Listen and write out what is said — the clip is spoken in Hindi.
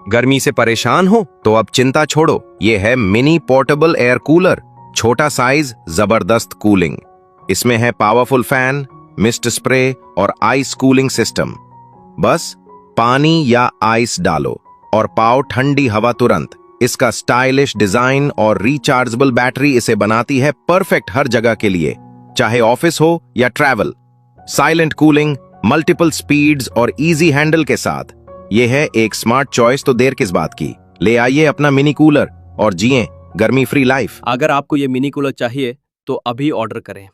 गर्मी से परेशान हो तो अब चिंता छोड़ो, ये है मिनी पोर्टेबल एयर कूलर। छोटा साइज, जबरदस्त कूलिंग। इसमें है पावरफुल फैन, मिस्ट स्प्रे और आइस कूलिंग सिस्टम। बस पानी या आइस डालो और पाओ ठंडी हवा तुरंत। इसका स्टाइलिश डिजाइन और रिचार्जेबल बैटरी इसे बनाती है परफेक्ट हर जगह के लिए, चाहे ऑफिस हो या travel. Silent cooling, multiple speeds और इजी हैंडल के साथ यह है एक स्मार्ट चॉइस। तो देर किस बात की, ले आइए अपना मिनी कूलर और जिएं गर्मी फ्री लाइफ। अगर आपको ये मिनी कूलर चाहिए तो अभी ऑर्डर करें।